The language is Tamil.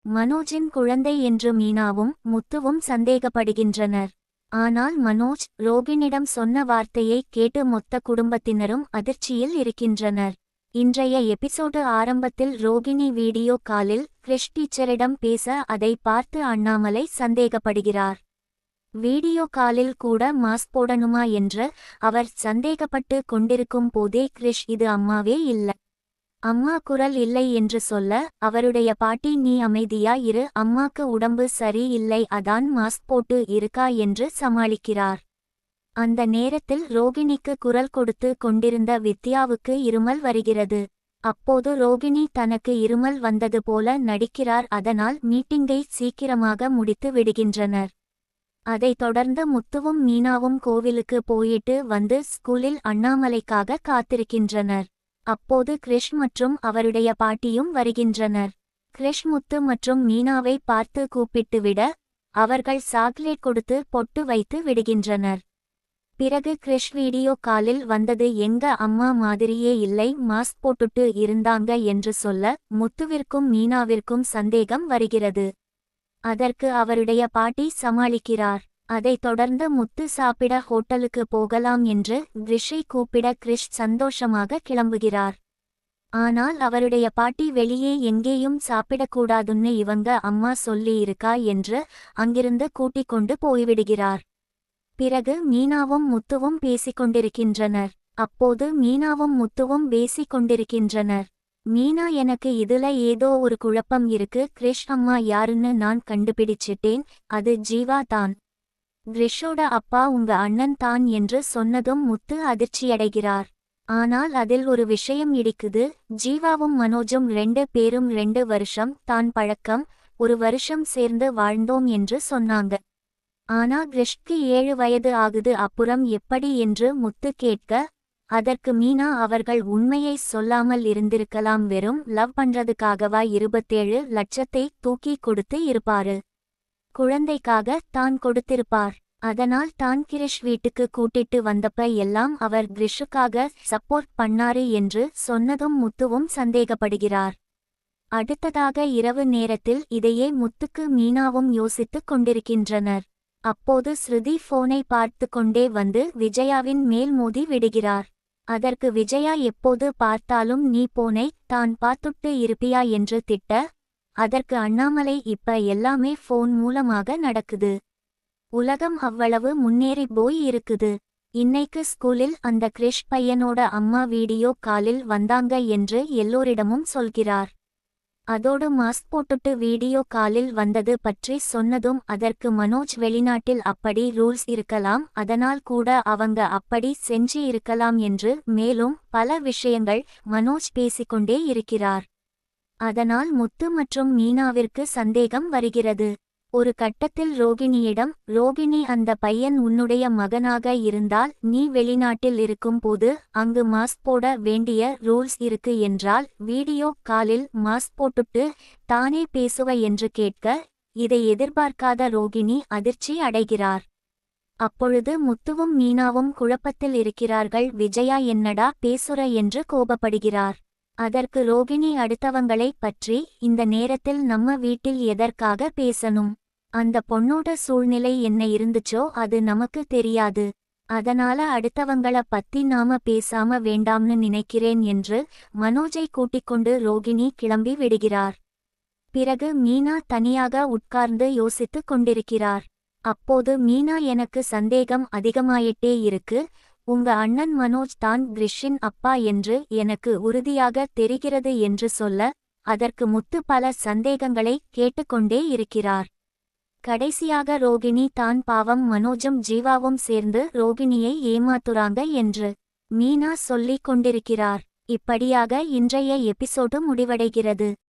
மனோஜின் குழந்தை என்று மீனாவும் முத்துவும் சந்தேகப்படுகின்றனர். ஆனால் மனோஜ் ரோகிணியிடம் சொன்ன வார்த்தையை கேட்டு மொத்த குடும்பத்தினரும் அதிர்ச்சியில் இருக்கின்றனர். இன்றைய எபிசோடு ஆரம்பத்தில் ரோகிணி வீடியோ காலில் கிரிஷ் டீச்சரிடம் பேச அதை பார்த்து அண்ணாமலை சந்தேகப்படுகிறார். வீடியோ காலில் கூட மாஸ்க் போடணுமா என்று அவர் சந்தேகப்பட்டு கொண்டிருக்கும் போதே கிரிஷ் இது அம்மாவே இல்ல, அம்மா குரல் இல்லை என்று சொல்ல அவருடைய பாட்டி நீ அமைதியா இரு, அம்மாக்கு உடம்பு சரி இல்லை அதான் மாஸ்க் போட்டு இருக்கா என்று சமாளிக்கிறார். அந்த நேரத்தில் ரோகிணிக்கு குரல் கொடுத்து கொண்டிருந்த வித்யாவுக்கு இருமல் வருகிறது. அப்போது ரோகிணி தனக்கு இருமல் வந்தது போல நடிக்கிறார். அதனால் மீட்டிங்கை சீக்கிரமாக முடித்து விடுகின்றனர். அதைத் தொடர்ந்து முத்துவும் மீனாவும் கோவிலுக்கு போயிட்டு வந்து ஸ்கூலில் அண்ணாமலைக்காக காத்திருக்கின்றனர். அப்போது கிரிஷ் மற்றும் அவருடைய பாட்டியும் வருகின்றனர். கிரிஷ் முத்து மற்றும் மீனாவை பார்த்து கூப்பிட்டுவிட அவர்கள் சாக்லேட் கொடுத்து பொட்டு வைத்து விடுகின்றனர். பிறகு கிரிஷ் வீடியோ காலில் வந்தது எங்க அம்மா மாதிரியே இல்லை, மாஸ்க் போட்டுட்டு இருந்தாங்க என்று சொல்ல முத்துவிற்கும் மீனாவிற்கும் சந்தேகம் வருகிறது. அதற்கு அவருடைய பாட்டி சமாளிக்கிறார். அதைத் தொடர்ந்து முத்து சாப்பிட ஹோட்டலுக்கு போகலாம் என்று கிரிஷை கூப்பிட கிரிஷ் சந்தோஷமாக கிளம்புகிறார். ஆனால் அவருடைய பாட்டி வெளியே எங்கேயும் சாப்பிடக்கூடாதுன்னு இவங்க அம்மா சொல்லி இருக்கா என்று அங்கிருந்து கூட்டிக் கொண்டு போய்விடுகிறார். பிறகு மீனாவும் முத்துவும் பேசிக்கொண்டிருக்கின்றனர். அப்போது மீனாவும் முத்துவும் பேசிக்கொண்டிருக்கின்றனர். மீனா எனக்கு இதுல ஏதோ ஒரு குழப்பம் இருக்கு, கிரிஷ் அம்மா யாருன்னு நான் கண்டுபிடிச்சிட்டேன், அது ஜீவா தான், கிரிஷோட அப்பா உங்க அண்ணன் தான் என்று சொன்னதும் முத்து அதிர்ச்சியடைகிறார். ஆனால் அதில் ஒரு விஷயம் இடிக்குது. ஜீவாவும் மனோஜும் 2 பேரும் 2 வருஷம் தான் பழக்கம், 1 வருஷம் சேர்ந்து வாழ்ந்தோம் என்று சொன்னாங்க. ஆனா கிரிஷ்க்கு 7 வயது ஆகுது, அப்புறம் எப்படி என்று முத்து கேட்க அதற்கு மீனா அவர்கள் உண்மையை சொல்லாமல் இருந்திருக்கலாம், வெறும் லவ் பண்றதுக்காகவா 27 லட்சத்தை தூக்கி கொடுத்து இருப்பாரு, குழந்தைக்காக தான் கொடுத்திருப்பார். அதனால் தான் கிரிஷ் வீட்டுக்கு கூட்டிட்டு வந்தப்ப எல்லாம் அவர் கிரிஷுக்காக சப்போர்ட் பண்ணாரு என்று சொன்னதும் முத்துவும் சந்தேகப்படுகிறார். அடுத்ததாக இரவு நேரத்தில் இதையே முத்துக்கு மீனாவும் யோசித்துக் கொண்டிருக்கின்றனர். அப்போது ஸ்ருதி போனை பார்த்து கொண்டே வந்து விஜயாவின் மேல் மோதி விடுகிறார். அதற்கு விஜயா எப்போது பார்த்தாலும் நீ போனை தான் பார்த்துட்டு இருப்பியா என்று திட்ட அதற்கு அண்ணாமலை இப்ப எல்லாமே போன் மூலமாக நடக்குது, உலகம் அவ்வளவு முன்னேறி போய் இருக்குது, இன்னைக்கு ஸ்கூலில் அந்த கிரிஷ் பையனோட அம்மா வீடியோ காலில் வந்தாங்க என்று எல்லோரிடமும் சொல்கிறார். அதோடு மாஸ்க் போட்டுட்டு வீடியோ காலில் வந்தது பற்றி சொன்னதும் அதற்கு மனோஜ் வெளிநாட்டில் அப்படி ரூல்ஸ் இருக்கலாம், அதனால் கூட அவங்க அப்படி செஞ்சு இருக்கலாம் என்று மேலும் பல விஷயங்கள் மனோஜ் பேசிக்கொண்டே இருக்கிறார். அதனால் முத்து மற்றும் மீனாவிற்கு சந்தேகம் வருகிறது. ஒரு கட்டத்தில் ரோகிணியிடம் ரோகிணி அந்த பையன் உன்னுடைய மகனாக இருந்தால் நீ வெளிநாட்டில் இருக்கும் போது அங்கு மாஸ்க் போட வேண்டிய ரூல்ஸ் இருக்கு என்றால் வீடியோ காலில் மாஸ்க் போட்டுட்டு தானே பேசுவ என்று கேட்க இதை எதிர்பார்க்காத ரோகிணி அதிர்ச்சி அடைகிறார். அப்பொழுது முத்துவும் மீனாவும் குழப்பத்தில் இருக்கிறார்கள். விஜயா என்னடா பேசுற என்று கோபப்படுகிறார். அதற்கு ரோகிணி அடுத்தவங்களை பற்றி இந்த நேரத்தில் நம்ம வீட்டில் எதற்காக பேசணும், அந்த பொண்ணோட சூழ்நிலை என்ன இருந்துச்சோ அது நமக்கு தெரியாது, அதனால அடுத்தவங்கள பத்தி நாம பேசாம வேண்டாம்னு நினைக்கிறேன் என்று மனோஜை கூட்டிக்கொண்டு ரோகிணி கிளம்பி விடுகிறார். பிறகு மீனா தனியாக உட்கார்ந்து யோசித்துக் கொண்டிருக்கிறார். அப்போது மீனா எனக்கு சந்தேகம் அதிகமாயிட்டே இருக்கு, உங்க அண்ணன் மனோஜ் தான் கிரிஷின் அப்பா என்று எனக்கு உறுதியாக தெரிகிறது என்று சொல்ல அதற்கு முத்து பல சந்தேகங்களை கேட்டுக்கொண்டே இருக்கிறார். கடைசியாக ரோகிணி தான் பாவம் மனோஜும் ஜீவாவும் சேர்ந்து ரோகிணியை ஏமாத்துறாங்க என்று மீனா சொல்லிக் கொண்டிருக்கிறார். இப்படியாக இன்றைய எபிசோடு முடிவடைகிறது.